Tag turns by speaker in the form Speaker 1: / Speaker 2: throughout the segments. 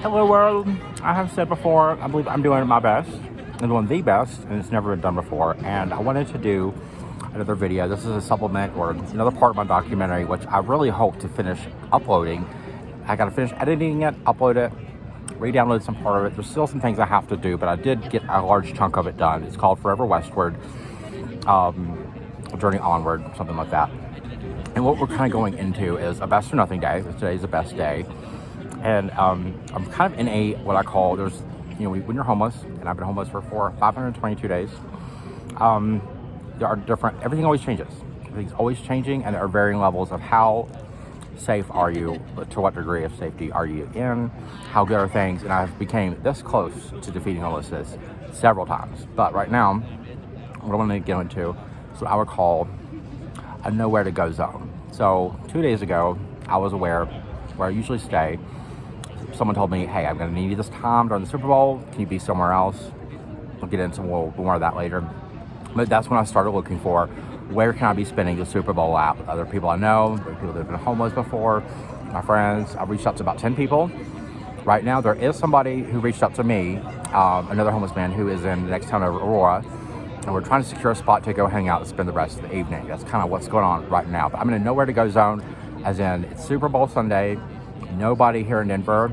Speaker 1: Hello world. I have said before, I believe I'm doing my best. I'm doing the best, and it's never been done before. And I wanted to do another video. This is a supplement or another part of my documentary, which I really hope to finish uploading. I got to finish editing it, upload it, re-download some part of it. There's still some things I have to do, but I did get a large chunk of it done. It's called Forever Westward, Journey Onward, something like that. And what we're kind of going into is a best or nothing day. Today's the best day. And I'm kind of in a, what I call, there's, when you're homeless, and I've been homeless for 522 days, there are different, everything always changes. Everything's always changing, and there are varying levels of how safe are you, to what degree of safety are you in, how good are things, and I've became this close to defeating homelessness several times. But right now, what I want to get into is what I would call a nowhere to go zone. So 2 days ago, I was aware where I usually stay. Someone told me, hey, I'm going to need you this time during the Super Bowl. Can you be somewhere else? We'll get into more of that later. But that's when I started looking for where can I be spending the Super Bowl at with other people I know, people that have been homeless before, my friends. I've reached out to about 10 people. Right now, there is somebody who reached out to me, another homeless man who is in the next town over, Aurora, and we're trying to secure a spot to go hang out and spend the rest of the evening. That's kind of what's going on right now. But I'm in a nowhere to go zone, as in it's Super Bowl Sunday. Nobody here in Denver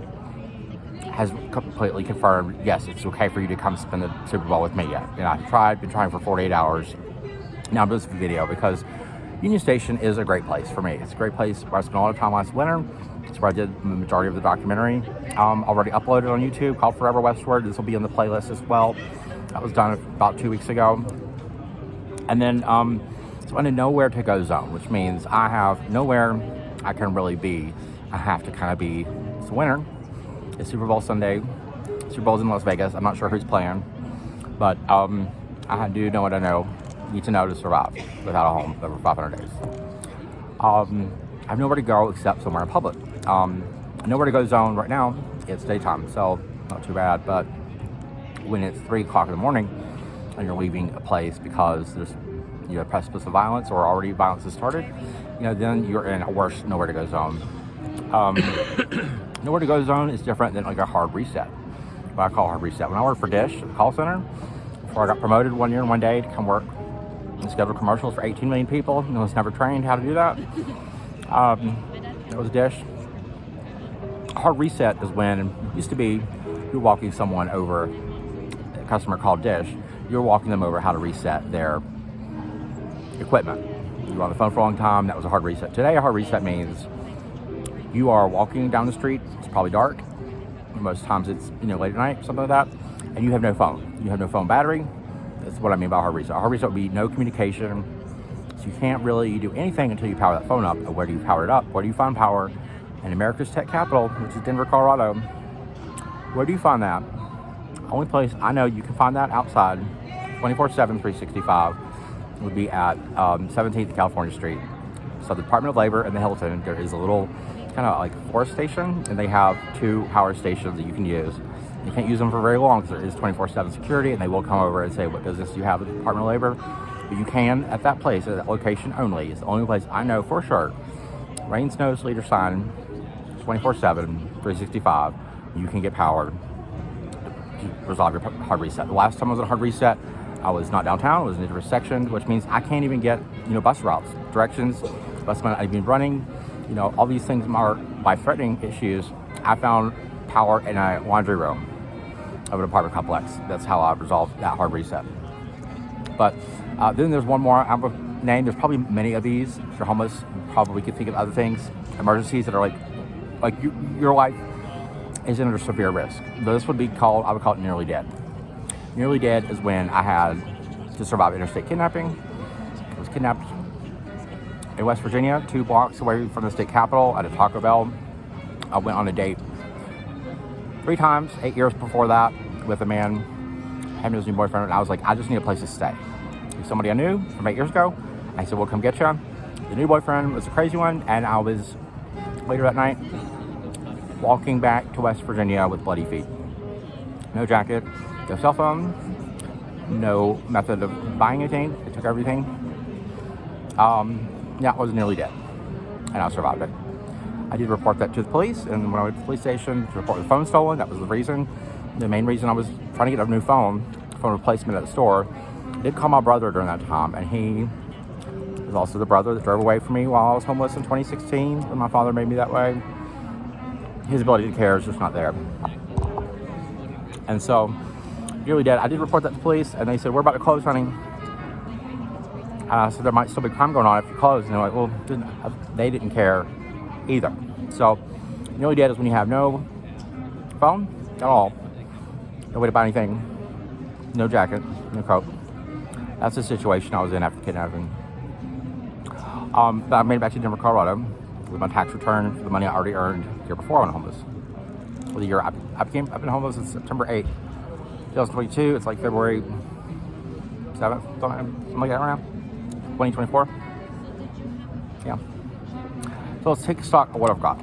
Speaker 1: has completely confirmed, yes, it's okay for you to come spend the Super Bowl with me yet. And I've been trying for 48 hours. Now I'm doing this video because Union Station is a great place for me. It's a great place where I spent a lot of time last winter. It's where I did the majority of the documentary. Already uploaded on YouTube, called Forever Westward. This will be on the playlist as well. That was done about 2 weeks ago. And then, so I'm in a nowhere to go zone, which means I have nowhere I can really be. I have to kind of be, it's winter. It's Super Bowl Sunday. Super Bowl's in Las Vegas. I'm not sure who's playing, but I do know what I need to know to survive without a home over 500 days. I have nowhere to go except somewhere in public. Nowhere to go zone right now. It's daytime, so not too bad. But when it's 3 o'clock in the morning and you're leaving a place because there's a precipice of violence or already violence has started, then you're in a worse nowhere to go zone. Nowhere to go zone is different than like a hard reset. What I call a hard reset. When I worked for Dish at the call center, before I got promoted 1 year and 1 day to come work and schedule commercials for 18 million people, and I was never trained how to do that. It was Dish. A hard reset is when it used to be you're walking someone over, a customer called Dish, you're walking them over how to reset their equipment. You were on the phone for a long time, that was a hard reset. Today, a hard reset means you are walking down the street, it's probably dark, most times it's late at night, something like that, and you have no phone. You have no phone battery. That's what I mean by a hard reset. A hard reset would be no communication, so you can't really do anything until you power that phone up. Where do you power it up? Where do you find power? In America's tech capital, which is Denver, Colorado, where do you find that? Only place I know you can find that outside, 24/7, 365, would be at 17th California Street. So the Department of Labor and the Hilton, there is a little kind of like forest station, and they have 2 power stations that you can use. You can't use them for very long because there is 24/7 security, and they will come over and say, what business do you have at the Department of Labor? But you can, at that place, at that location only. It's the only place I know for sure. Rain, snow, sleet, or shine, 24/7, 365, you can get power to resolve your hard reset. The last time I was at a hard reset, I was not downtown, I was in a different section, which means I can't even get, bus routes, directions, bus might not even be running. All these things are life-threatening issues. I found power in a laundry room of an apartment complex. That's how I've resolved that hard reset. But then there's one more I'm going to name. There's probably many of these. If you're homeless, you probably could think of other things, emergencies that are like your life is under severe risk. But this would be called, I would call it nearly dead. Nearly dead is when I had to survive interstate kidnapping. I was kidnapped in West Virginia, 2 blocks away from the state capitol at a Taco Bell. I went on a date 3 times, 8 years before that, with a man, him and his new boyfriend, and I was like, I just need a place to stay. Somebody I knew from 8 years ago, I said, we'll come get you. The new boyfriend was a crazy one, and I was, later that night, walking back to West Virginia with bloody feet. No jacket, no cell phone, no method of buying anything. They took everything. Yeah, I was nearly dead, and I survived it. I did report that to the police, and when I went to the police station to report the phone stolen, that was the reason. The main reason I was trying to get a new phone replacement at the store. I did call my brother during that time, and he was also the brother that drove away from me while I was homeless in 2016 when my father made me that way. His ability to care is just not there. And so, really did. I did report that to the police, and they said, we're about to close, honey. So there might still be crime going on if you close. And they're like, well, they didn't care either. So, you really did is when you have no phone at all, no way to buy anything, no jacket, no coat. That's the situation I was in after kidnapping. I made it back to Denver, Colorado with my tax return for the money I already earned the year before I went homeless. Well, the year I've been homeless since September 8th, 2022. It's like February 7th, something like that right now. 2024. Yeah. So let's take stock of what I've got.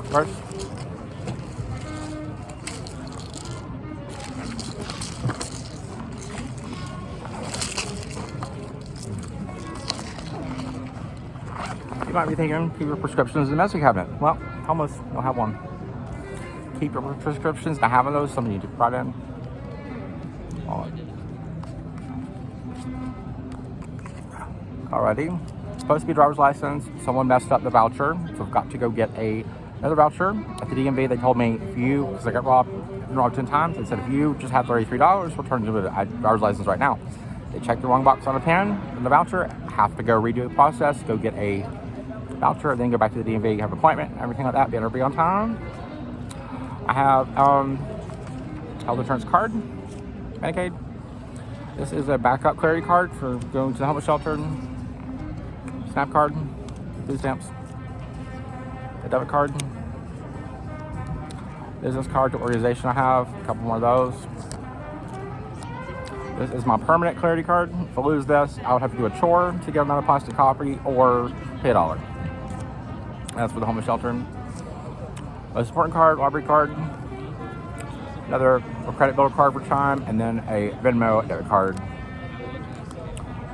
Speaker 1: First, you might be thinking, keep your prescriptions in the medicine cabinet. Well, homeless don't have one. Keep your prescriptions. Not having those, something you need to put in. Alrighty. It's supposed to be a driver's license. Someone messed up the voucher, so I've got to go get another voucher. At the DMV, they told me if you, because I got robbed 10 times, they said if you just have $33, we'll turn you to a driver's license right now. They checked the wrong box on a pen and the voucher, have to go redo the process, go get a voucher, then go back to the DMV, have an appointment, everything like that, better be on time. I have health insurance card, Medicaid. This is a backup clarity card for going to the homeless shelter. SNAP card, food stamps, a debit card, business card to organization I have, a couple more of those. This is my permanent clarity card. If I lose this, I would have to do a chore to get another plastic copy or pay $1. That's for the homeless shelter. Most important card, library card, another credit builder card for time, and then a Venmo debit card.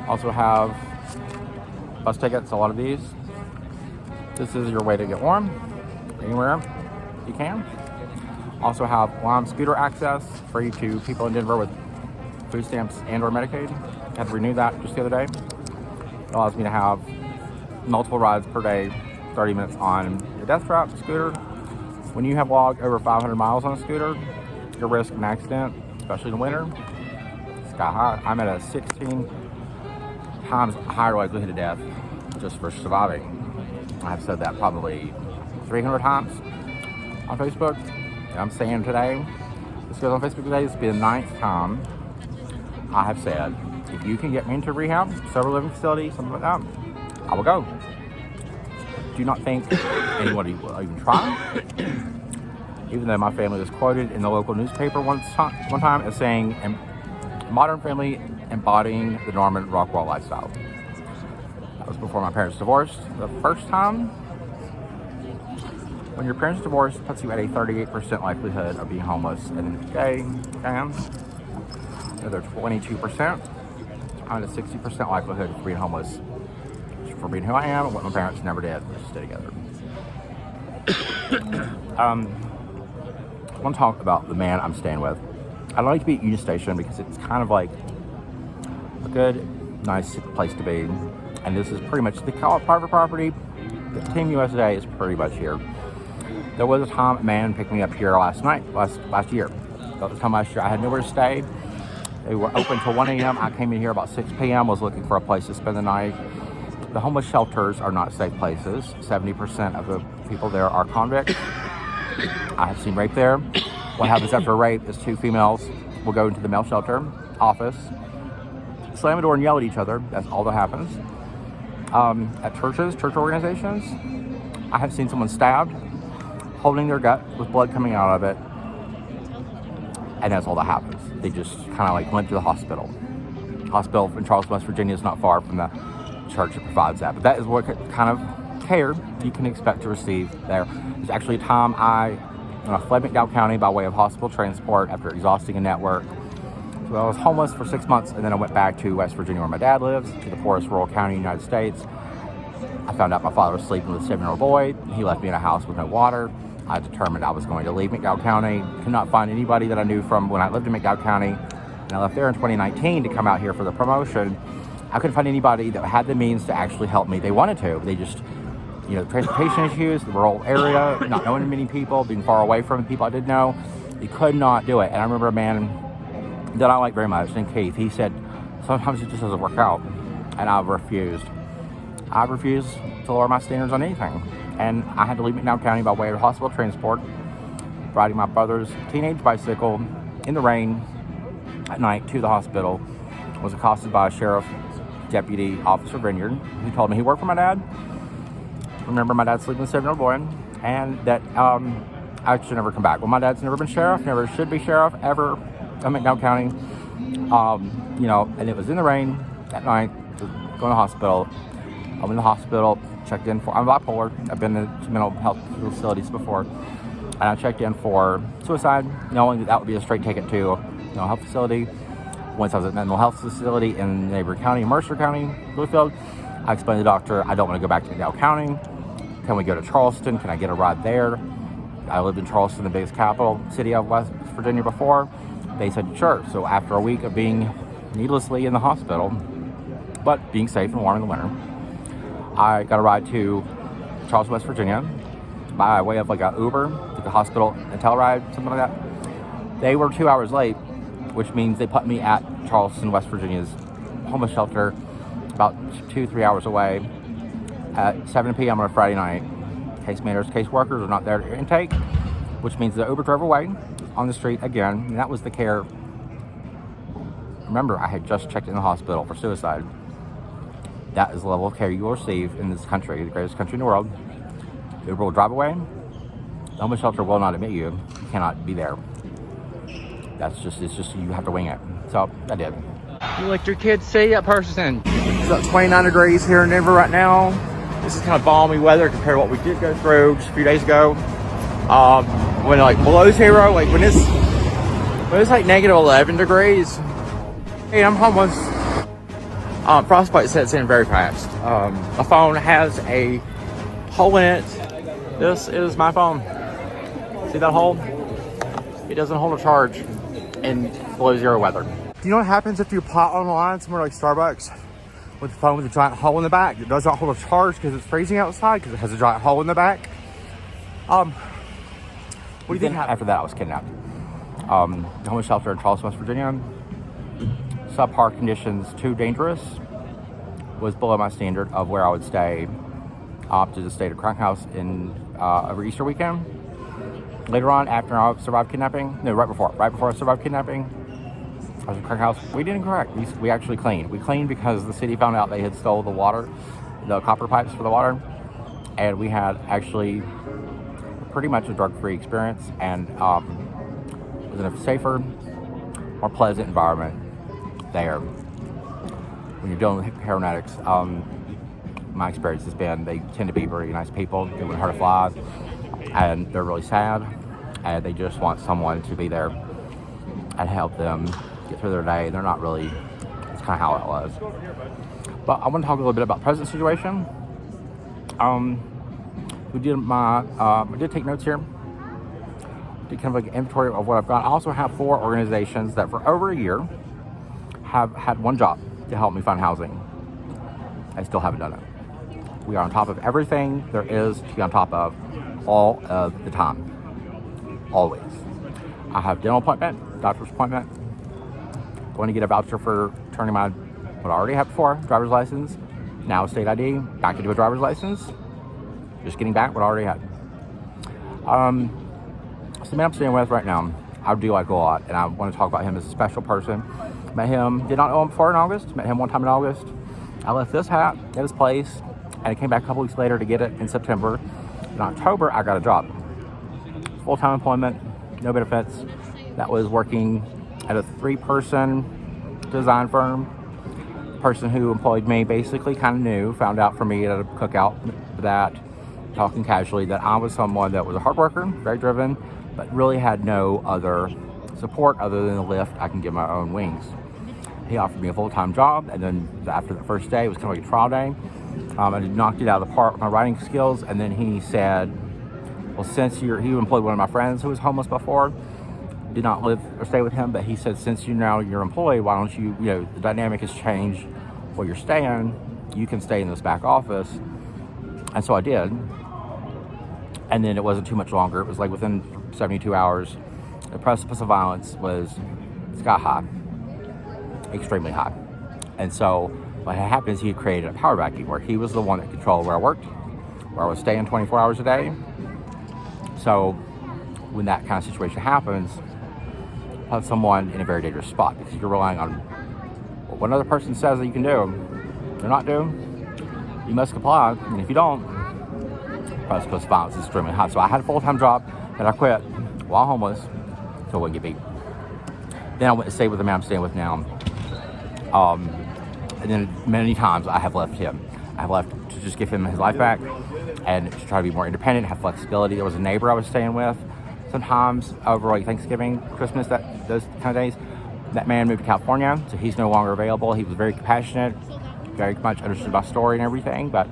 Speaker 1: Also have bus tickets, a lot of these. This is your way to get warm anywhere you can. Also have Lime scooter access free to people in Denver with food stamps and or Medicaid. I had to renew that just the other day. It allows me to have multiple rides per day, 30 minutes on a death trap scooter. When you have logged over 500 miles on a scooter, your risk of an accident, especially in the winter, sky high. I'm at a 16 times higher likelihood of death just for surviving. I've said that probably 300 times on Facebook. And I'm saying today, this goes on Facebook today, this will be the 9th time I have said, if you can get me into rehab, sober living facility, something like that, I will go. Do not think anybody will even try. Even though my family was quoted in the local newspaper one time as saying, modern family embodying the Norman Rockwell lifestyle. That was before my parents divorced. The first time, when your parents divorce, puts you at a 38% likelihood of being homeless. And today, another 22%, and a 60% likelihood of being homeless. For being who I am and what my parents never did, was stay together. I want to talk about the man I'm staying with. I like to be at Union Station because it's kind of like a good, nice place to be. And this is pretty much the private property. The Team USA is pretty much here. There was a time a man picked me up here last year. About this time last year, I had nowhere to stay. They were open till 1 a.m. I came in here about 6 p.m. was looking for a place to spend the night. The homeless shelters are not safe places. 70% of the people there are convicts. I have seen rape there. What happens after a rape is 2 females will go into the male shelter office, slam the door and yell at each other. That's all that happens. At church organizations, I have seen someone stabbed, holding their gut with blood coming out of it, and that's all that happens. They just kind of like went to the hospital. Hospital in Charleston, West Virginia is not far from the church that provides that, but that is what kind of care you can expect to receive there. There's actually a time I fled McDowell County by way of hospital transport after exhausting a network. So I was homeless for 6 months, and then I went back to West Virginia where my dad lives, to the poorest rural county in the United States. I found out my father was sleeping with a 7-year-old boy. He left me in a house with no water. I determined I was going to leave McDowell County. Could not find anybody that I knew from when I lived in McDowell County. And I left there in 2019 to come out here for the promotion. I couldn't find anybody that had the means to actually help me. They wanted to. They just, you know, transportation issues, the rural area, not knowing many people, being far away from the people I did know. You could not do it. And I remember a man that I like very much, named Keith. He said, sometimes it just doesn't work out. And I refused. I refused to lower my standards on anything. And I had to leave McDowell County by way of hospital transport, riding my brother's teenage bicycle in the rain at night to the hospital. Was accosted by a sheriff deputy, Officer Vineyard, who told me he worked for my dad. Remember, my dad's sleeping with a 7-year-old boy, and that I should never come back. Well, my dad's never been sheriff, never should be sheriff ever in McDowell County. You know, and it was in the rain at night, going to the hospital. I'm in the hospital, checked in for, I'm bipolar. I've been to mental health facilities before. And I checked in for suicide, knowing that that would be a straight ticket to a mental health facility. Once I was at a mental health facility in neighboring county, Mercer County, Bluefield, I explained to the doctor, I don't want to go back to McDowell County. Can we go to Charleston? Can I get a ride there? I lived in Charleston, the biggest capital city of West Virginia before. They said, sure. So after a week of being needlessly in the hospital, but being safe and warm in the winter, I got a ride to Charleston, West Virginia by way of like a Uber to the hospital, a Telluride, something like that. They were 2 hours late, which means they put me at Charleston, West Virginia's homeless shelter about 2-3 hours away at 7 p.m. on a Friday night. Case managers, case workers are not there to intake, which means the Uber drove away on the street again. And that was the care. Remember, I had just checked in the hospital for suicide. That is the level of care you will receive in this country, the greatest country in the world. The Uber will drive away. The homeless shelter will not admit you. You cannot be there. It's just you have to wing it. So I did. You let your kids see that person. It's 29 degrees here in Denver right now. This is kind of balmy weather compared to what we did go through just a few days ago. When like below zero, like when it's like negative 11 degrees. Hey, I'm homeless. Frostbite sets in very fast. My phone has a hole in it. This is my phone. See that hole? It doesn't hold a charge in below zero weather. Do you know what happens if you pot online somewhere like Starbucks with the phone with a giant hole in the back? It does not hold a charge because it's freezing outside because it has a giant hole in the back. What do you think happened? After that, I was kidnapped. The homeless shelter in Charleston, West Virginia. Subpar conditions, too dangerous, was below my standard of where I would stay. Opted to stay at a crack house in over Easter weekend. Later on, after I survived kidnapping, no, right before I survived kidnapping, I was in a crack house. We didn't crack. We actually cleaned. We cleaned because the city found out they had stole the water, the copper pipes for the water, and we had actually pretty much a drug-free experience, and was in a safer, more pleasant environment there. When you're dealing with heroin addicts, my experience has been they tend to be very nice people. They wouldn't hurt a fly, and they're really sad, and they just want someone to be there and help them get through their day. They're not really, it's kind of how it was. But I want to talk a little bit about the present situation. I did take notes here. Did kind of like an inventory of what I've got. I also have 4 organizations that for over a year have had one job to help me find housing. I still haven't done it. We are on top of everything there is to be on top of all of the time. Always. I have dental appointment, doctor's appointment. Going to get a voucher for turning my, what I already had before, driver's license. Now state ID, back into a driver's license. Just getting back what I already had. So the man I'm staying with right now, I do like a lot, and I want to talk about him as a special person. Met him, did not know him before in August, met him one time in August. I left this hat at his place, and I came back a couple weeks later to get it in September. In October, I got a job. Full-time employment, no benefits. That was working at a 3-person design firm. The person who employed me basically kind of knew, found out from me at a cookout that, talking casually, that I was someone that was a hard worker, very driven, but really had no other support other than the lift I can give my own wings. He offered me a full-time job, and then after the first day, it was kind of like a trial day. I knocked it out of the park with my writing skills. And then he said, well, since he employed one of my friends who was homeless before, did not live or stay with him, but he said, since you're employed, why don't you, the dynamic has changed where you're staying, you can stay in this back office. And so I did. And then it wasn't too much longer. It was like within 72 hours, the precipice of violence was sky high, extremely high. And so what had happened is he had created a power vacuum where he was the one that controlled where I worked, where I was staying 24 hours a day. So when that kind of situation happens, put someone in a very dangerous spot because you're relying on what another person says that you can do. You're not doing, you must comply. And if you don't, precipice violence is extremely high. So I had a full-time job that I quit while homeless so I wouldn't get beat. Then I went to stay with the man I'm staying with now. And then many times I have left him. I have left to just give him his life back and to try to be more independent, have flexibility. There was a neighbor I was staying with. Sometimes over like Thanksgiving, Christmas, those kind of days, that man moved to California, so he's no longer available. He was very compassionate, very much understood my story and everything, but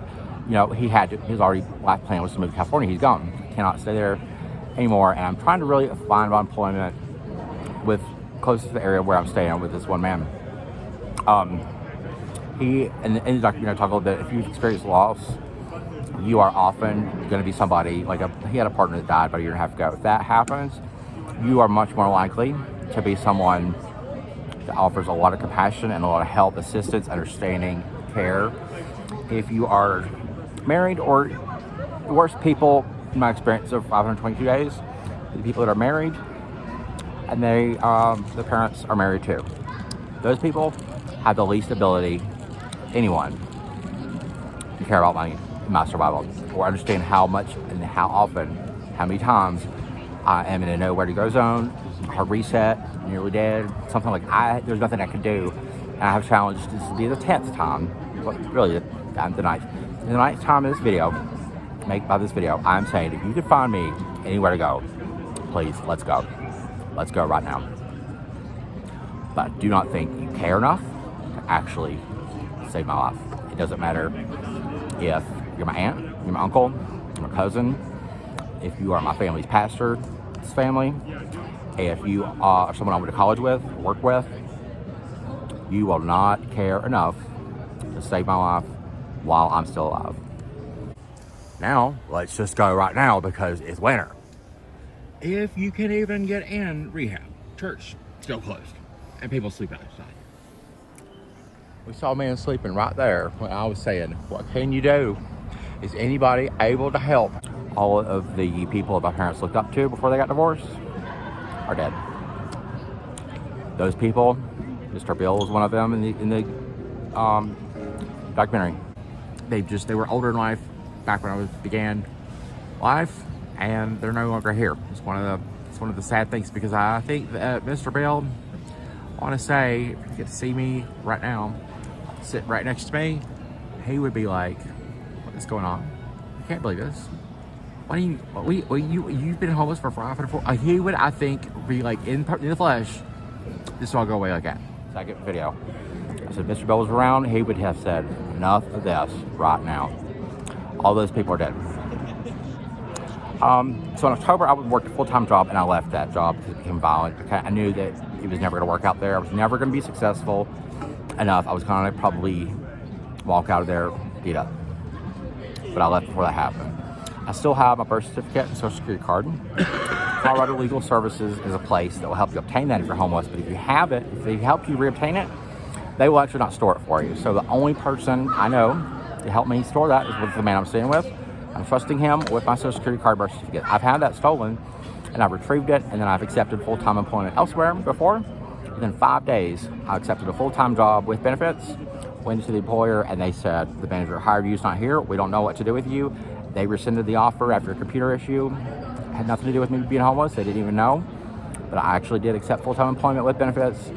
Speaker 1: his already life plan was to move to California. He's gone, cannot stay there anymore. And I'm trying to really find employment with close to the area where I'm staying with this one man. He and in the documentary talk a little bit. If you've experienced loss, you are often going to be somebody he had a partner that died about a year and a half ago. If that happens, you are much more likely to be someone that offers a lot of compassion and a lot of help, assistance, understanding, care. If you are married, or the worst people in my experience of 522 days, the people that are married and the parents are married too. Those people have the least ability, anyone, to care about my survival or understand how much and how often, how many times I am in a nowhere to go zone, hard reset, nearly dead, something like there's nothing I can do. And I have challenged this to be the 10th time, but really the 9th. In the 9th time of this video, I'm saying if you could find me anywhere to go, please, let's go. Let's go right now. But do not think you care enough to actually save my life. It doesn't matter if you're my aunt, you're my uncle, you're my cousin, if you are my family's pastor's family, if you are someone I went to college with, work with, you will not care enough to save my life while I'm still alive. Now, let's just go right now because it's winter. If you can even get in rehab, church still closed, and people sleep outside. We saw a man sleeping right there when I was saying, what can you do? Is anybody able to help? All of the people my parents looked up to before they got divorced are dead. Those people, Mr. Bill was one of them in the documentary. They were older in life back when I began life, and they're no longer here. It's one of the sad things, because I think that Mr. Bill, I want to say, if you get to see me right now, sit right next to me, he would be like, what is going on? I can't believe this. What do you've been homeless for 5 and 4? He would, I think, be like in the flesh, this will all go away like that. Second video. I said, Mr. Bill was around, he would have said, enough of this right now. All those people are dead. So in October, I worked a full-time job, and I left that job because it became violent. I knew that it was never going to work out there. I was never going to be successful enough. I was going to probably walk out of there beat up. But I left before that happened. I still have my birth certificate and social security card. Colorado Legal Services is a place that will help you obtain that if you're homeless. But if you have it, if they help you reobtain it, they will actually not store it for you. So the only person I know to help me store that is with the man I'm staying with. I'm trusting him with my social security card, birth certificate. I've had that stolen, and I've retrieved it, and then I've accepted full-time employment elsewhere before. Within 5 days, I accepted a full-time job with benefits, went to the employer, and they said, the manager hired you is not here. We don't know what to do with you. They rescinded the offer after a computer issue. It had nothing to do with me being homeless. They didn't even know. But I actually did accept full-time employment with benefits.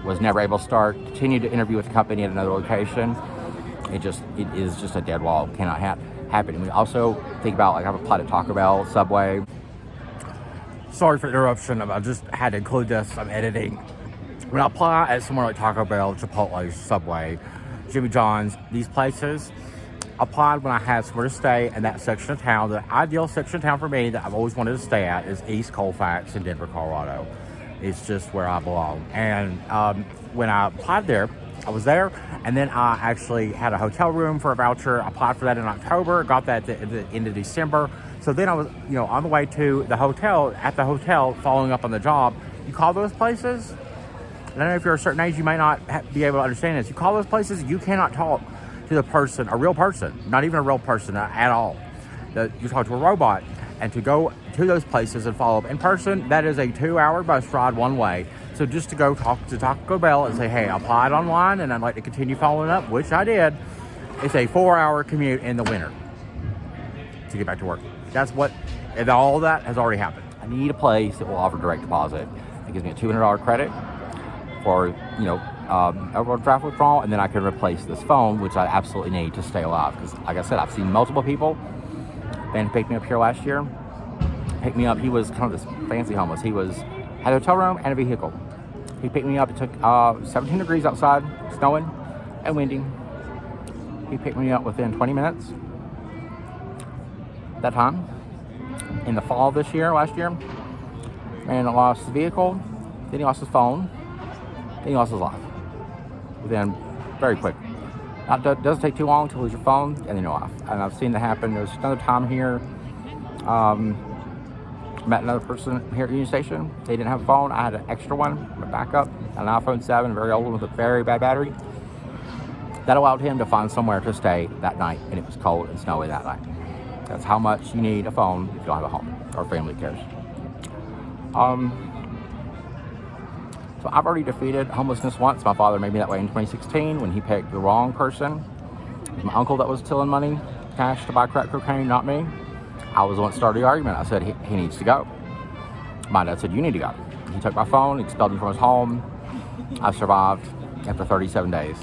Speaker 1: Was never able to start. Continued to interview with the company at another location. It is just a dead wall. Cannot happen. We also think about, like, I've applied at Taco Bell, Subway. Sorry for the interruption. I just had to include this. I'm editing. When I apply at somewhere like Taco Bell, Chipotle, Subway, Jimmy John's, these places, applied when I had somewhere to stay in that section of town. The ideal section of town for me that I've always wanted to stay at is East Colfax in Denver, Colorado. It's just where I belong. And when I applied there, I was there, and then I actually had a hotel room for a voucher. I applied for that in October, got that at the end of December. So then I was, on the way to the hotel, following up on the job. You call those places, and I don't know if you're a certain age, you may not be able to understand this. You call those places, you cannot talk to the person, a real person, not even a real person at all. You talk to a robot, and to go to those places and follow up in person, that is a 2-hour bus ride one way. So just to go talk to Taco Bell and say, hey, I applied online and I'd like to continue following up, which I did, it's a 4-hour commute in the winter to get back to work. That's what, and all that has already happened. I need a place that will offer direct deposit. It gives me a $200 credit for, overdraft withdrawal, and then I can replace this phone, which I absolutely need to stay alive. Because, like I said, I've seen multiple people. Ben picked me up here last year. Picked me up. He was kind of this fancy homeless. He had a hotel room and a vehicle. He picked me up. It took 17 degrees outside, snowing and windy. He picked me up within 20 minutes. That time, in the fall of last year, and lost his vehicle. Then he lost his phone. Then he lost his life. Within very quick. It doesn't take too long to lose your phone and then your life. And I've seen that happen. There's another time here. Met another person here at Union Station. They didn't have a phone. I had an extra one, a backup, an iPhone 7, very old one with a very bad battery. That allowed him to find somewhere to stay that night, and it was cold and snowy that night. That's how much you need a phone if you don't have a home or family cares. So I've already defeated homelessness once. My father made me that way in 2016 when he picked the wrong person. It was my uncle that was stealing money, cash to buy crack cocaine, not me. I was the one that started the argument. I said, he needs to go. My dad said, you need to go. He took my phone, expelled me from his home. I survived after 37 days.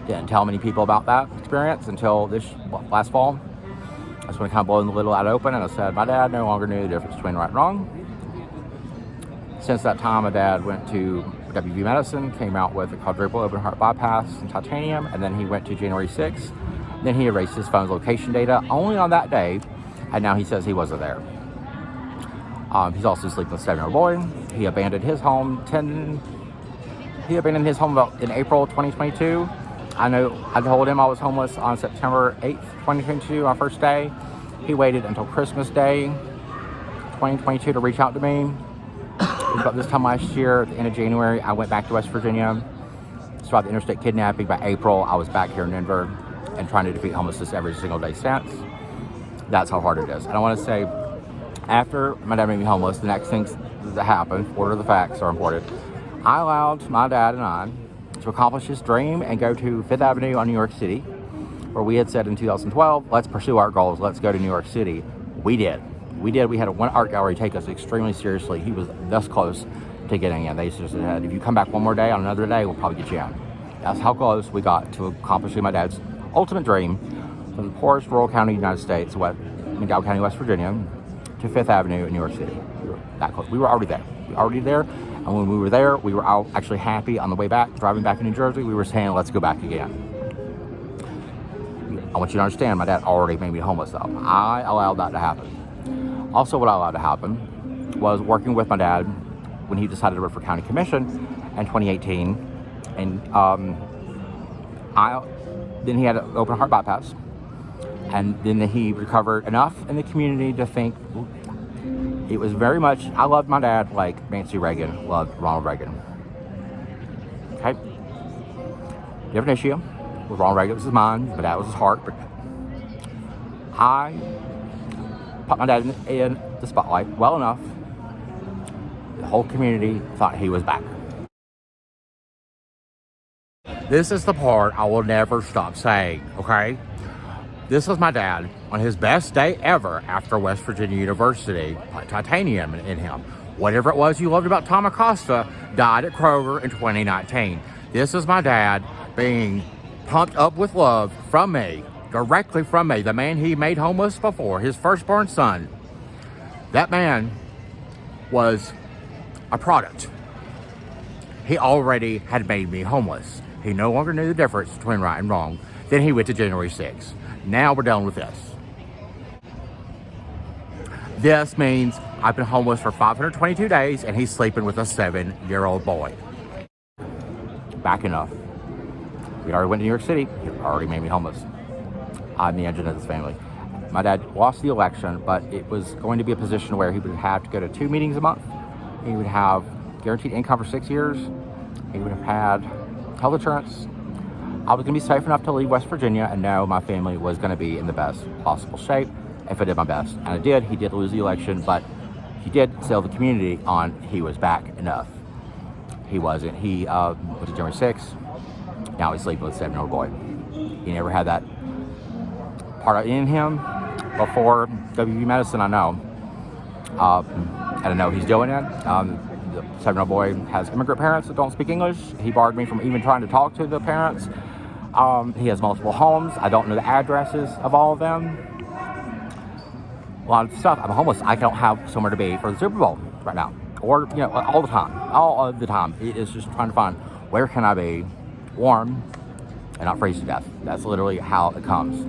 Speaker 1: Didn't tell many people about that experience until last fall. That's when I kind of blown the lid out open, and I said, my dad no longer knew the difference between right and wrong. Since that time, my dad went to WV Medicine, came out with a quadruple open heart bypass and titanium, and then he went to January 6th. Then he erased his phone's location data only on that day, and now he says he wasn't there. He's also sleeping with a 7-year-old boy. He abandoned his home about in April 2022. I told him I was homeless on September 8th, 2022, our first day. He waited until Christmas Day 2022 to reach out to me. It was about this time last year, at the end of January, I went back to West Virginia, survived the interstate kidnapping. By April, I was back here in Denver and trying to defeat homelessness every single day since. That's how hard it is. And I want to say, after my dad made me homeless, the next things that happened, order of the facts are important. I allowed my dad and I to accomplish his dream and go to 5th Avenue on New York City, where we had said in 2012, let's pursue our goals, let's go to New York City. We did. We had one art gallery take us extremely seriously. He was thus close to getting in. They said, if you come back one more day on another day, we'll probably get you in. That's how close we got to accomplishing my dad's ultimate dream from the poorest rural county in the United States, McDowell County, West Virginia, to 5th Avenue in New York City. We were that close. We were already there. And when we were there, we were out actually happy on the way back, driving back to New Jersey. We were saying, let's go back again. I want you to understand, my dad already made me homeless though. I allowed that to happen. Also, what I allowed to happen was working with my dad when he decided to run for county commission in 2018. And then he had an open heart bypass. And then he recovered enough in the community to think it was very much, I loved my dad like Nancy Reagan loved Ronald Reagan. Okay? Different issue. With Ronald Reagan was his mind, my dad was his heart. But I put my dad in the spotlight well enough. The whole community thought he was back. This is the part I will never stop saying, okay? This was my dad on his best day ever after West Virginia University put titanium in him. Whatever it was you loved about Tom Acosta died at Kroger in 2019. This is my dad being pumped up with love from me, directly from me, the man he made homeless before, his firstborn son. That man was a product. He already had made me homeless. He no longer knew the difference between right and wrong. Then he went to January 6th. Now we're done with this. This means I've been homeless for 522 days and he's sleeping with a 7-year-old boy. Backing up. We already went to New York City. He already made me homeless. I'm the engine of this family. My dad lost the election, but it was going to be a position where he would have to go to 2 meetings a month. He would have guaranteed income for 6 years. He would have had health insurance. I was going to be safe enough to leave West Virginia and know my family was going to be in the best possible shape if I did my best. And I did. He did lose the election, but he did sell the community on he was back enough. He wasn't. He was January 6th. Now he's sleeping with a 7-year-old boy. He never had that part in him before WV medicine, I know. I don't know he's doing it. The 7-year-old boy has immigrant parents that don't speak English. He barred me from even trying to talk to the parents. He has multiple homes. I don't know the addresses of all of them. A lot of stuff. I'm homeless. I don't have somewhere to be for the Super Bowl right now. Or, you know, all the time. All of the time. It is just trying to find where can I be warm and not freeze to death. That's literally how it comes.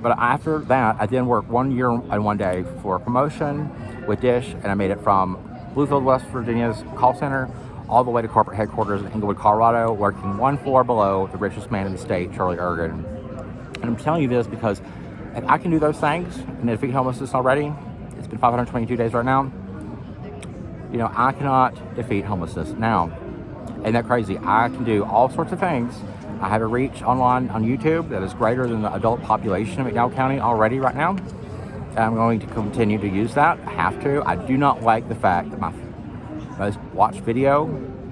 Speaker 1: But after that, I then worked 1 year and 1 day for a promotion with Dish, and I made it from Bluefield, West Virginia's call center all the way to corporate headquarters in Inglewood, Colorado, working 1 floor below the richest man in the state, Charlie Ergen. And I'm telling you this because if I can do those things and defeat homelessness already, it's been 522 days right now, you know, I cannot defeat homelessness now. Ain't that crazy? I can do all sorts of things. I have a reach online on YouTube that is greater than the adult population of McDowell County already right now. And I'm going to continue to use that. I have to. I do not like the fact that my most watched video,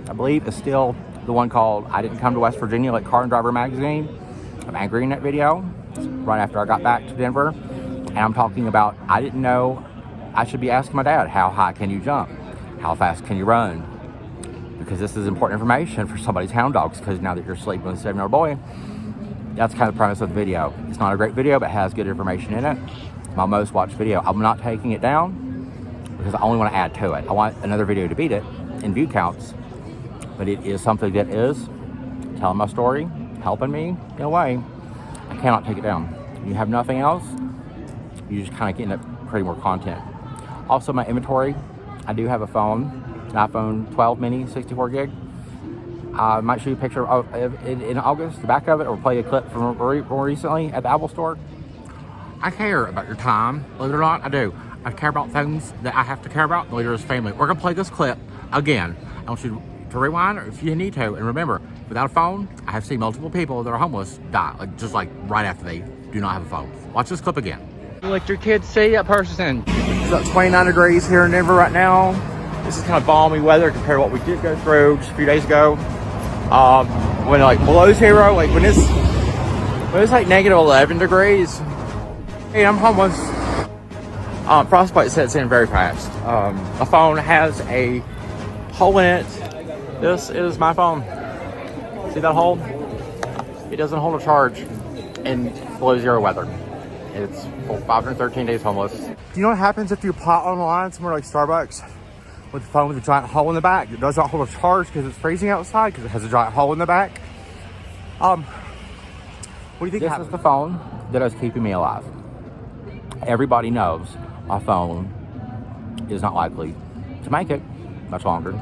Speaker 1: I believe, is still the one called I Didn't Come to West Virginia Like Car and Driver Magazine. I'm angry in that video. It's right after I got back to Denver. And I'm talking about I didn't know I should be asking my dad, how high can you jump? How fast can you run? Because this is important information for somebody's hound dogs, because now that you're sleeping with a 7-year-old boy, that's kind of the premise of the video. It's not a great video, but it has good information in it. It's my most watched video. I'm not taking it down because I only want to add to it. I want another video to beat it in view counts, but it is something that is telling my story, helping me in a way. I cannot take it down. You have nothing else, you just kind of end up creating more content. Also, my inventory, I do have a phone, an iPhone 12 mini, 64 gig. I might show you a picture of in August, the back of it, or play a clip from more recently at the Apple store. I care about your time, believe it or not, I do. I care about things that I have to care about, the leader's family. We're gonna play this clip again. I want you to rewind if you need to, and remember, without a phone, I have seen multiple people that are homeless die, just right after they do not have a phone. Watch this clip again. Let your kids see that person. It's about 29 degrees here in Denver right now. This is kind of balmy weather compared to what we did go through just a few days ago. When like below zero, like when it's like negative 11 degrees. Hey, I'm homeless. Frostbite sets in very fast. My phone has a hole in it. This is my phone. See that hole? It doesn't hold a charge in below zero weather. It's 513 days homeless. Do you know what happens if you plot on the line somewhere like Starbucks with the phone with a giant hole in the back? It does not hold a charge because it's freezing outside because it has a giant hole in the back. What do you think happens? This is the phone that is keeping me alive. Everybody knows my phone is not likely to make it much longer.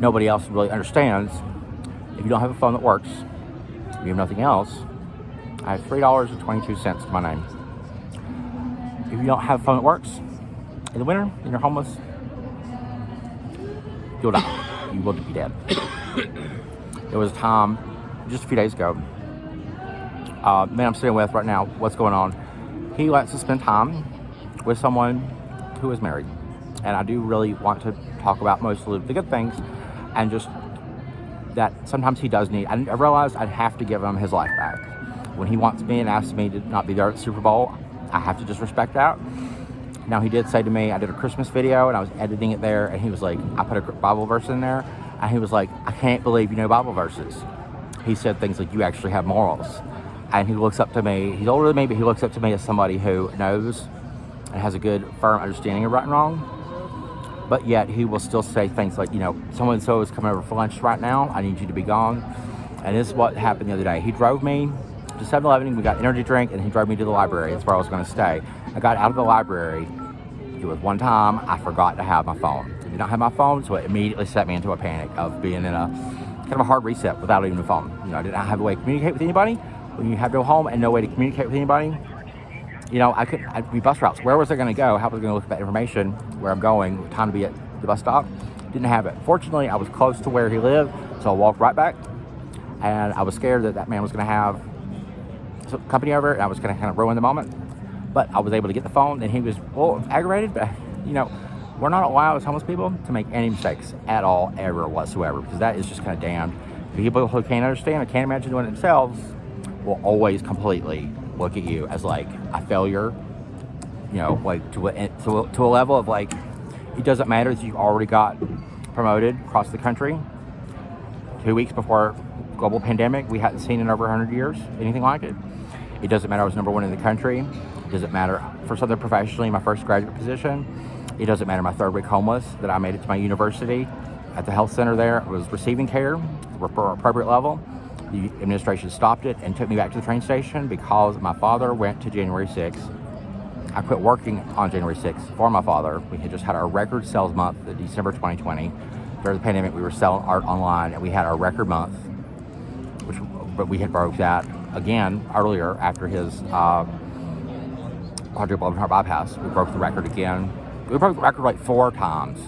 Speaker 1: Nobody else really understands. If you don't have a phone that works, you have nothing else. I have $3.22 to my name. If you don't have a phone that works in the winter and you're homeless, you'll die. You will be dead. There was a time just a few days ago, man I'm sitting with right now, what's going on? He likes to spend time with someone who is married. And I do really want to talk about most of the good things, and just that sometimes he does need, I realized I'd have to give him his life back. When he wants me and asks me to not be there at the Super Bowl, I have to just respect that. Now, he did say to me, I did a Christmas video and I was editing it there, and he was like, I put a Bible verse in there, and he was like, I can't believe you know Bible verses. He said things like, you actually have morals. And he looks up to me, he's older than me, but he looks up to me as somebody who knows and has a good, firm understanding of right and wrong. But yet he will still say things like, you know, so-and-so is coming over for lunch right now, I need you to be gone. And this is what happened the other day. He drove me to 7-Eleven, we got energy drink, and he drove me to the library. That's where I was going to stay. I got out of the library. It was one time I forgot to have my phone. I did not have my phone, so it immediately set me into a panic of being in a kind of a hard reset without even a phone. You know, I did not have a way to communicate with anybody. When you have no home and no way to communicate with anybody, you know, I'd be bus routes. Where was I going to go? How was I going to look at that information? Where I'm going? Time to be at the bus stop? Didn't have it. Fortunately, I was close to where he lived, so I walked right back. And I was scared that that man was going to have some company over, and I was going to kind of ruin the moment. But I was able to get the phone, and he was aggravated. But you know, we're not allowed as homeless people to make any mistakes at all, ever, whatsoever, because that is just kind of damned. People who can't understand or can't imagine doing it themselves will always completely look at you as like a failure. You know, like to a level of like, it doesn't matter that you already got promoted across the country 2 weeks before global pandemic. We hadn't seen in over 100 years anything like it. It doesn't matter I was #1 in the country. It doesn't matter for something professionally, my first graduate position. It doesn't matter my 3rd week homeless, that I made it to my university at the health center there. I was receiving care for appropriate level. The administration stopped it and took me back to the train station because my father went to January 6th. I quit working on January 6th for my father. We had just had our record sales month, December 2020. During the pandemic, we were selling art online, and we had our record month, but we had broke that again earlier after his quadruple open heart bypass. We broke the record again. We broke the record like 4 times.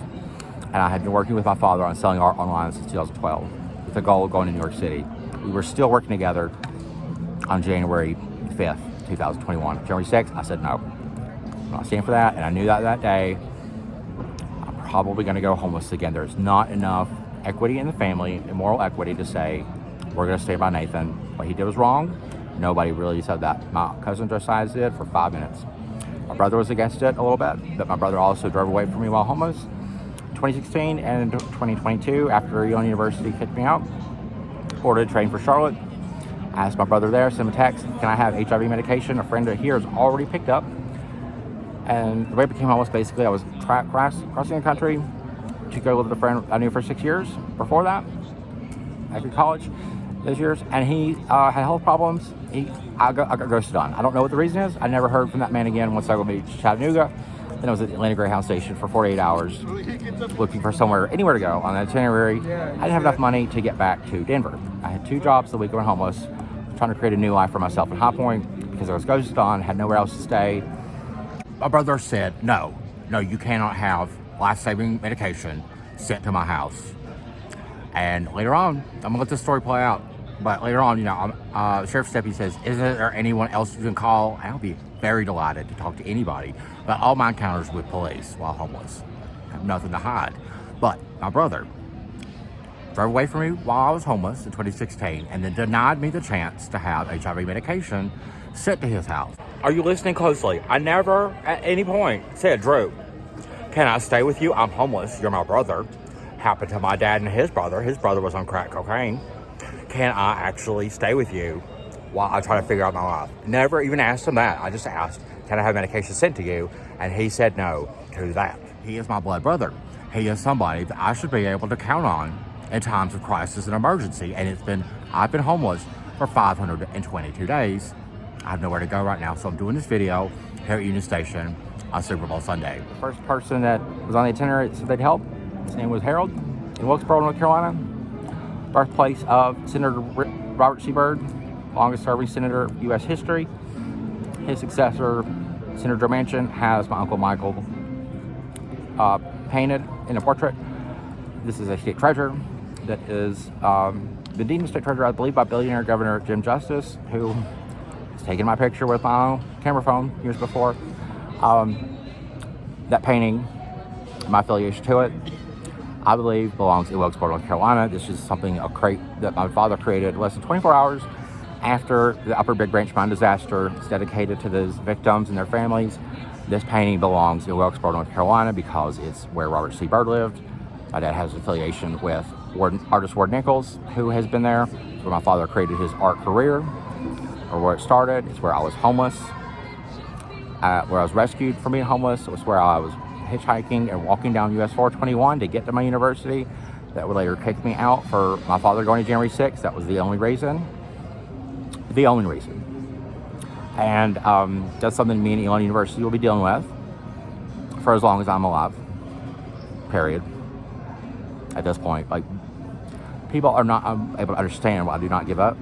Speaker 1: And I had been working with my father on selling art online since 2012 with the goal of going to New York City. We were still working together on January 5th, 2021. January 6th, I said no. I'm not staying for that, and I knew that day I'm probably going to go homeless again. There's not enough equity in the family and moral equity to say we're going to stay by Nathan. What he did was wrong. Nobody really said that. My cousin Josiah did for 5 minutes. My brother was against it a little bit, but my brother also drove away from me while homeless. 2016 and 2022, after Yale University kicked me out, boarded a train for Charlotte. I asked my brother there, sent him a text, can I have HIV medication? A friend here has already picked up. And the way I became homeless, basically, I was crossing the country to go live with a friend I knew for 6 years before that, after college, those years, and he had health problems. I got ghosted on. I don't know what the reason is. I never heard from that man again once I went to Chattanooga. Then I was at the Atlanta Greyhound station for 48 hours looking for anywhere to go on the itinerary. I didn't have enough money to get back to Denver. I had 2 jobs the week I went homeless, trying to create a new life for myself in High Point because I was ghosted on, had nowhere else to stay. My brother said, no, you cannot have life-saving medication sent to my house. And later on, I'm gonna let this story play out, but later on, you know, Sheriff's deputy says, is there anyone else you can call? I'll be very delighted to talk to anybody. But all my encounters with police while homeless, I have nothing to hide. But my brother drove away from me while I was homeless in 2016 and then denied me the chance to have HIV medication sent to his house. Are you listening closely? I never at any point said, Drew, can I stay with you? I'm homeless. You're my brother. Happened to my dad and his brother. His brother was on crack cocaine. Can I actually stay with you while I try to figure out my life? Never even asked him that. I just asked, can I have medication sent to you? And he said no to that. He is my blood brother. He is somebody that I should be able to count on in times of crisis and emergency. And I've been homeless for 522 days. I have nowhere to go right now, so I'm doing this video here at Union Station on Super Bowl Sunday. The first person that was on the itinerary that said they'd help, his name was Harold in Wilkesboro, North Carolina. Birthplace of Senator Robert C. Byrd, longest serving senator of U.S. history. His successor, Senator Joe Manchin, has my Uncle Michael painted in a portrait. This is a state treasure that is been deemed a state treasure, I believe, by billionaire Governor Jim Justice, who has taken my picture with my own camera phone years before. That painting, my affiliation to it, I believe belongs in Wilkesboro, North Carolina. This is something, a crate that my father created less than 24 hours after the Upper Big Branch mine disaster. It's dedicated to those victims and their families. This painting belongs in Wilkesboro, North Carolina because it's where Robert C. Byrd lived. My dad has an affiliation with artist Ward Nichols, who has been there. It's where my father created his art career, or where it started. It's where I was homeless, where I was rescued from being homeless. It was where I was hitchhiking and walking down US 421 to get to my university. that would later kick me out for my father going to January 6th. That was the only reason. The only reason. And that's something me and Elon University will be dealing with for as long as I'm alive. Period. At this point, like, people are not able to understand why I do not give up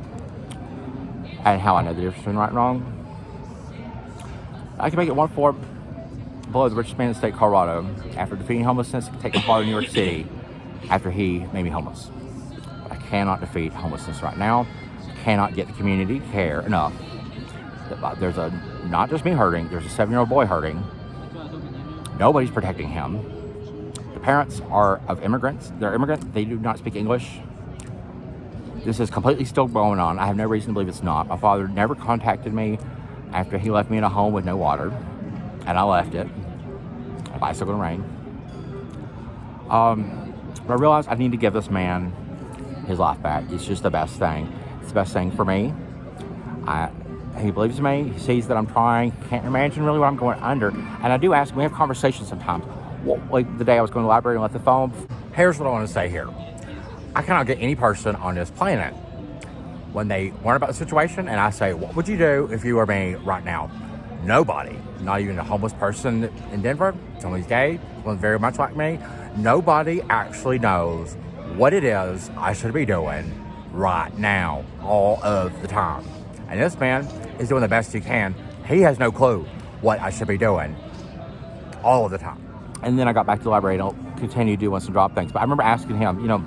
Speaker 1: and how I know the difference between right and wrong. I can make it 1/4 below the richest man in the state of Colorado after defeating homelessness and taking part in New York City after he made me homeless. But I cannot defeat homelessness right now. I cannot get the community to care enough. There's not just me hurting, there's a 7-year-old boy hurting. Nobody's protecting him. The parents are of immigrants. They're immigrants. They do not speak English. This is completely still going on. I have no reason to believe it's not. My father never contacted me after he left me in a home with no water, and I left it. A bicycle in the rain. But I realized I need to give this man his life back. It's just the best thing. It's the best thing for me. He believes in me. He sees that I'm trying. Can't imagine really what I'm going under. And I do ask, we have conversations sometimes. Well, like the day I was going to the library and left the phone. Here's what I want to say here. I cannot get any person on this planet when they learn about the situation and I say, what would you do if you were me right now? Nobody, not even a homeless person in Denver, someone's gay, someone very much like me. Nobody actually knows what it is I should be doing right now, all of the time. And this man is doing the best he can. He has no clue what I should be doing all of the time. And then I got back to the library and I'll continue doing some drop things. But I remember asking him, you know,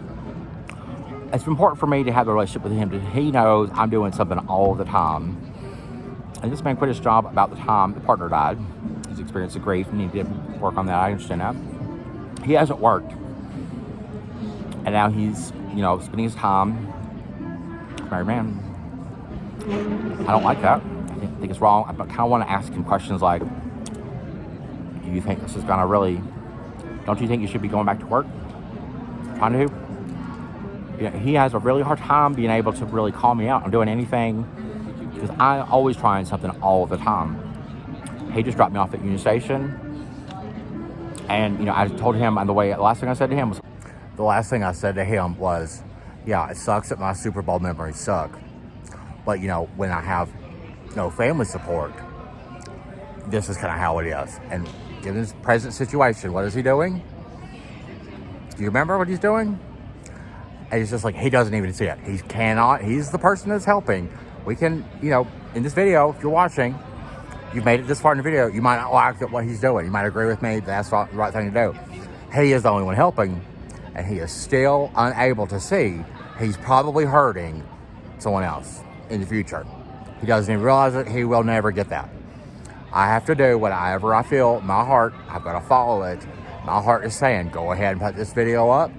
Speaker 1: it's important for me to have a relationship with him. He knows I'm doing something all the time. And this man quit his job about the time the partner died. He's experienced grief and he did work on that. I understand that. He hasn't worked. And now he's, you know, spending his time married man. I don't like that. I think it's wrong. I kind of want to ask him questions like, do you think this is going to really, don't you think you should be going back to work? Trying to? You know, he has a really hard time being able to really call me out on doing anything because I'm always trying something all the time. He just dropped me off at Union Station. And, you know, I told him on the way, the last thing I said to him was, yeah, it sucks that my SuperBowl memories suck. But, you know, when I have no family support, this is kind of how it is. And given his present situation, what is he doing? Do you remember what he's doing? And it's just like, he doesn't even see it. He's the person that's helping. We can, you know, in this video, if you're watching, you've made it this far in the video, you might not like what he's doing. You might agree with me, that's the right thing to do. He is the only one helping, and he is still unable to see he's probably hurting someone else in the future. He doesn't even realize it. He will never get that. I have to do whatever I feel in my heart. I've got to follow it. My heart is saying, go ahead and put this video up.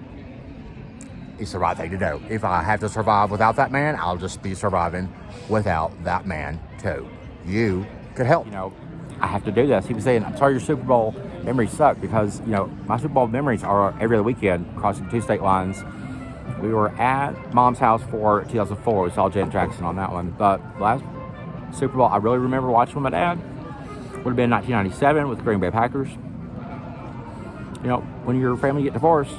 Speaker 1: It's the right thing to do. If I have to survive without that man, I'll just be surviving without that man too. You could help. You know, I have to do this. He was saying, I'm sorry your SuperBowl memories suck because, you know, my SuperBowl memories are every other weekend crossing 2 state lines. We were at Mom's house for 2004. We saw Janet Jackson on that one. But last SuperBowl I really remember watching with my dad would have been 1997 with the Green Bay Packers. You know, when your family gets divorced,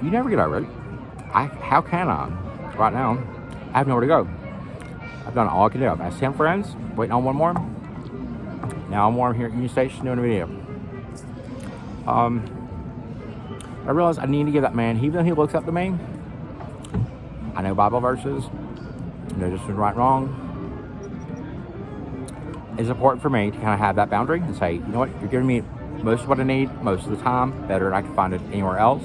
Speaker 1: you never get over it. How can I? Right now, I have nowhere to go. I've done all I can do. I've asked 10 friends, waiting on one more. Now I'm warm here at Union Station doing a video. I realized I need to give that man, even though he looks up to me, I know Bible verses, I know just right and wrong. It's important for me to kind of have that boundary and say, you know what, you're giving me most of what I need, most of the time, better than I can find it anywhere else.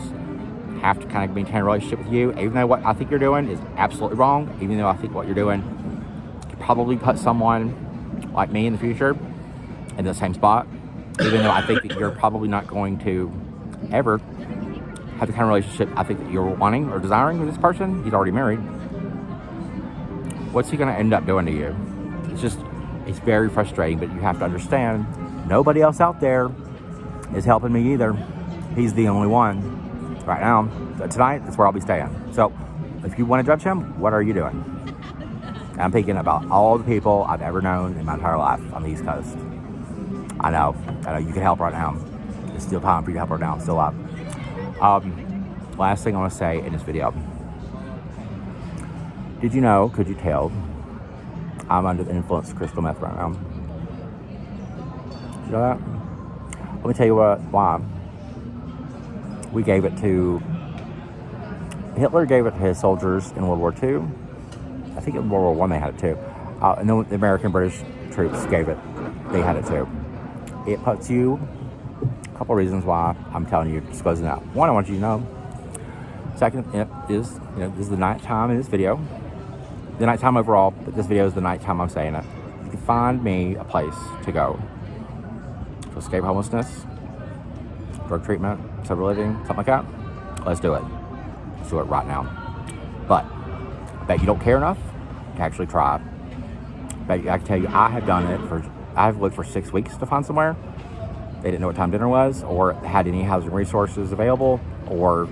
Speaker 1: I have to kind of maintain a relationship with you, even though what I think you're doing is absolutely wrong, even though I think what you're doing could probably put someone like me in the future in the same spot, even though I think that you're probably not going to ever have the kind of relationship I think that you're wanting or desiring with this person. He's already married. What's he going to end up doing to you? It's very frustrating, but you have to understand, nobody else out there is helping me either. He's the only one right now. So tonight, that's where I'll be staying. So if you want to judge him, what are you doing? I'm thinking about all the people I've ever known in my entire life on the East Coast. I know you can help right now. It's still time for you to help right now. It's still up. Last thing I want to say in this video. Did you know, could you tell, I'm under the influence of crystal meth right now? You know that? Let me tell you why. We gave it to, Hitler gave it to his soldiers in World War II. I think in World War I they had it too. And then the American British troops gave it, they had it too. It puts you, a couple reasons why I'm telling you, disclosing that. One, I want you to know. Second, this is the night time in this video. The nighttime overall, but this video is the nighttime I'm saying it. You can find me a place to go to escape homelessness, drug treatment, sober living, something like that. Let's do it. Let's do it right now. But I bet you don't care enough to actually try. I can tell you, I have looked for 6 weeks to find somewhere. They didn't know what time dinner was, or had any housing resources available, or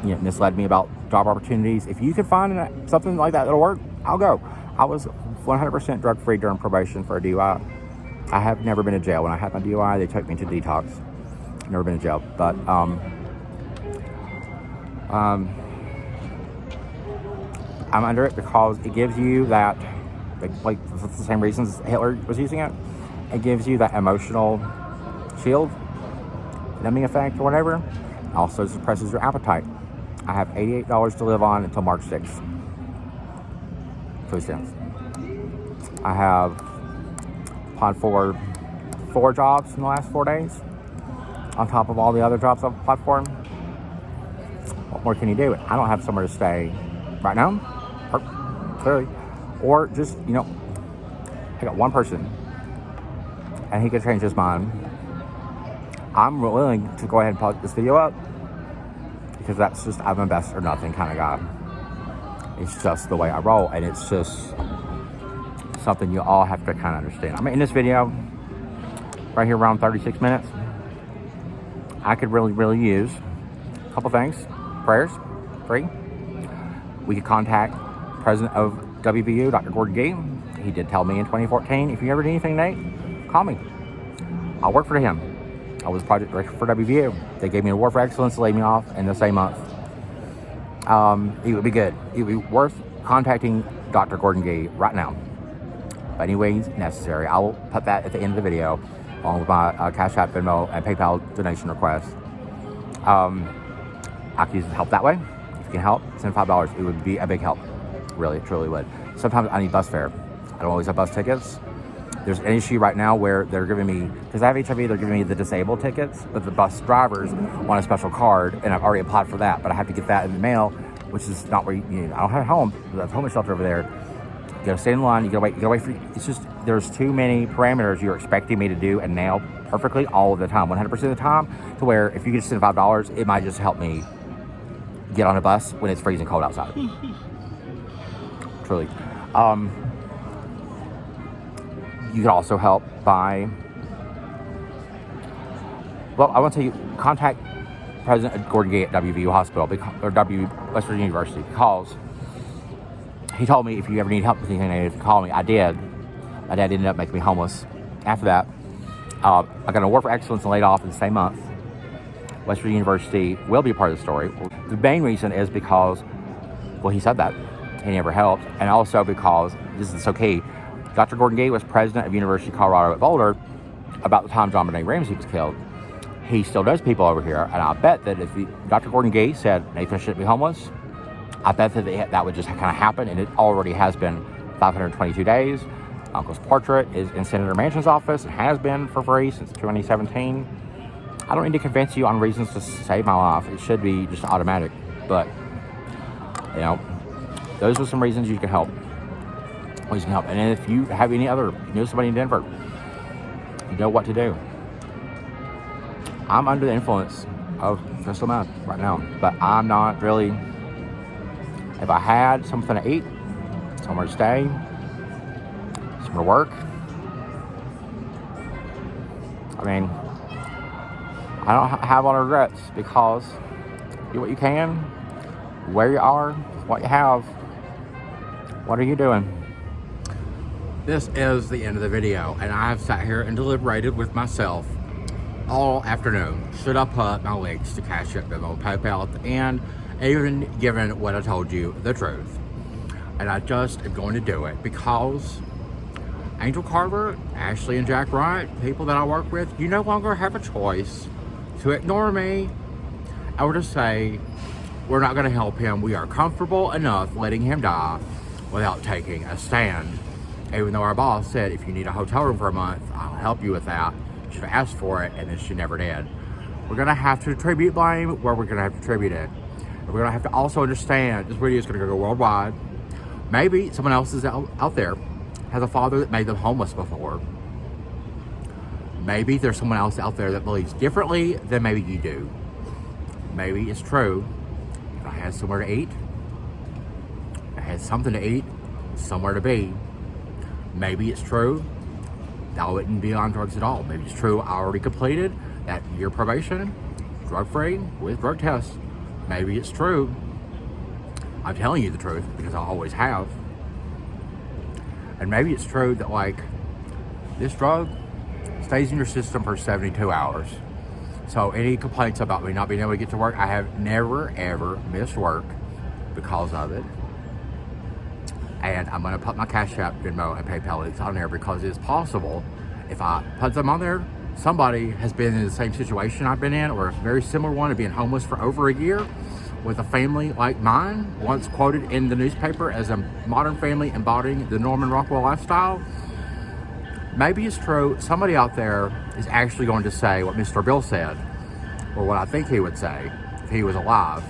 Speaker 1: misled me about job opportunities. If you can find something like that that'll work, I'll go. I was 100% drug-free during probation for a DUI. I have never been to jail. When I had my DUI, they took me to detox. Never been to jail, but I'm under it because it gives you that, like for the same reasons Hitler was using it. It gives you that emotional shield, numbing effect or whatever. Also suppresses your appetite. I have $88 to live on until March 6th. 2 cents. I have applied for 4 jobs in the last 4 days, on top of all the other jobs I've applied for. What more can you do? I don't have somewhere to stay right now, clearly. Or just, I got one person, and he could change his mind. I'm willing to go ahead and put this video up, because that's just, I'm a best or nothing kind of guy. It's just the way I roll, and it's just something you all have to kind of understand. I mean, in this video, right here around 36 minutes, I could really use a couple things. Prayers, free. We could contact President of WVU, Dr. Gordon Gee. He did tell me in 2014, if you ever need anything, Nate, call me. I'll work for him. I was project director for WVU. They gave me an award for excellence to lay me off in the same month. It would be good. It would be worth contacting Dr. Gordon Gee right now. By any ways necessary. I will put that at the end of the video, along with my Cash App, Venmo, and PayPal donation request. I could use help that way. If you can help, send $5. It would be a big help. Really, it truly would. Sometimes I need bus fare. I don't always have bus tickets. There's an issue right now where they're giving me, because I have HIV, they're giving me the disabled tickets, but the bus drivers want a special card, and I've already applied for that, but I have to get that in the mail, which is not where I don't have a home. There's a homeless shelter over there. You gotta stay in line, you gotta wait for, it's just, there's too many parameters you're expecting me to do and nail perfectly all of the time, 100% of the time, to where if you could send $5, it might just help me get on a bus when it's freezing cold outside. Truly. You can also help by, well, I want to tell you, contact President Gordon Gee at WVU Hospital, or West Virginia University, because he told me if you ever need help with anything, call me. I did. My dad ended up making me homeless. After that, I got an award for excellence and laid off in the same month. West Virginia University will be a part of the story. The main reason is because, well, he said that. He never helped. And also because, this is so key, Dr. Gordon Gee was president of University of Colorado at Boulder about the time John Benet Ramsey was killed. He still knows people over here, and I bet that if Dr. Gordon Gee said Nathan shouldn't be homeless, I bet that would just kind of happen, and it already has been 522 days. Uncle's portrait is in Senator Manchin's office and has been for free since 2017. I don't need to convince you on reasons to save my life. It should be just automatic, but those are some reasons you can help. Ways you can help. And if you have any other, somebody in Denver, you know what to do. I'm under the influence of crystal meth right now, but I'm not really. If I had something to eat, somewhere to stay, somewhere to work, I mean, I don't have any regrets, because do what you can, where you are, what you have. What are you doing? This is the end of the video, and I have sat here and deliberated with myself all afternoon should I put my links to Cash App, Venmo, PayPal, and even given what I told you, the truth. And I just am going to do it because Angel Carver, Ashley, and Jack Wright, people that I work with, you no longer have a choice to ignore me or to say, we're not going to help him. We are comfortable enough letting him die without taking a stand. Even though our boss said, if you need a hotel room for a month, I'll help you with that. She should have asked for it, and then she never did. We're going to have to attribute blame where we're going to have to attribute it. And we're going to have to also understand this video is going to go worldwide. Maybe someone else is out there has a father that made them homeless before. Maybe there's someone else out there that believes differently than maybe you do. Maybe it's true. If I had somewhere to eat, I had something to eat, somewhere to be. Maybe it's true that I wouldn't be on drugs at all. Maybe it's true I already completed that year probation, drug-free, with drug tests. Maybe it's true. I'm telling you the truth because I always have. And maybe it's true that, like, this drug stays in your system for 72 hours. So any complaints about me not being able to get to work, I have never, ever missed work because of it. And I'm going to put my Cash App, Venmo, and PayPal links on there because it's possible if I put them on there, somebody has been in the same situation I've been in, or a very similar one of being homeless for over a year with a family like mine, once quoted in the newspaper as a modern family embodying the Norman Rockwell lifestyle. Maybe it's true somebody out there is actually going to say what Mr. Bill said, or what I think he would say if he was alive.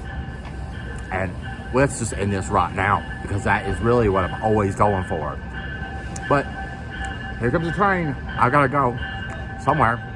Speaker 1: And let's just end this right now, because that is really what I'm always going for. But here comes the train. I gotta go somewhere.